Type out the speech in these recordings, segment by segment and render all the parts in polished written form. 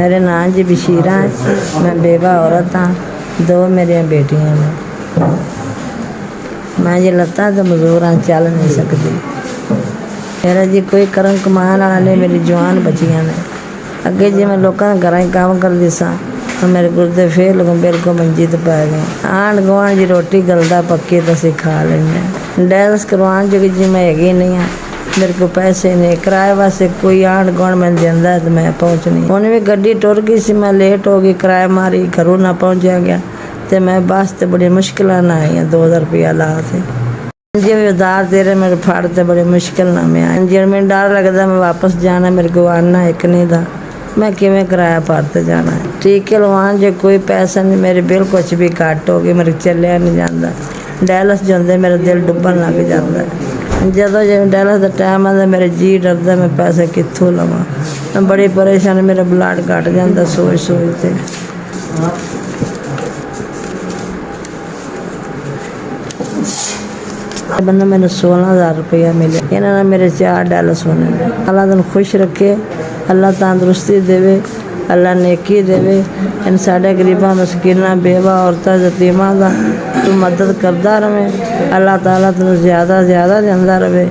मेरे नाम जी बशीरा है, मैं बेवा औरत हाँ, 2 मेरिया बेटियां ने। मैं जी लत्तां तो मजदूर हाँ, चल नहीं सकती। मेरा जी कोई करम कमान वाला नहीं, मेरी जवान बच्चियां ने। अगे जी मैं लोगों के घर काम करती सा, मेरे गुर्दे फेल हो गए, बिल्कुल मंजी तो पै गए। आंढ गुआढ़ जी रोटी गलदा पक्की तो असीं खा लेंगे। डायलिसिस करवाने जोगी जी मैं हैगी नहीं हाँ, मेरे को पैसे नहीं, किराए वास्ते कोई आंढ गुआढ़ मैं देंदा है तो मैं पहुँच नहीं। हुण भी गड्डी टुर गई सी, मैं लेट हो गई, किराया मारी, घरों ना पहुँचा गया तो मैं बस तो बड़ी मुश्किल ना आई हाँ, 2000 रुपया ला थे जी भी उधार दे रहे, मेरे फाड़ते बड़ी मुश्किल ना मैं आई जी। मैंने डर लगता मैं वापस जाना, मेरे को आना एक नहीं था, मैं किवें किराया भरते जाना है। टीके लवान जो कोई पैसा नहीं, मेरे बिल कुछ भी घट हो गई, मेरे चलिया नहीं जाता। डायलिसिस जाते मेरा दिल डुबन लग जाता है। जदों जो डायलिसिस का टाइम आता मेरे जी डरता, मैं पैसे कित्थों लवां। मैं बड़ी परेशान, मेरा ब्लड घट जाता सोच सोचते। बंदा मैंने 16,000 रुपया मिले, इन्होंने मेरे 4 डायलिसिस होने। अल्लाह तुम खुश रखे, अल्लाह तंदुरुस्ती देवे, अल्लाह नेकी देवे। इन साढ़े गरीबा मस्कीना बेवा औरतां यतीमां दा तू मदद करता रहे, अल्लाह ताला तेन ज़्यादा ज़्यादा देंदा रहे।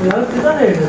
यार कितना रेट है?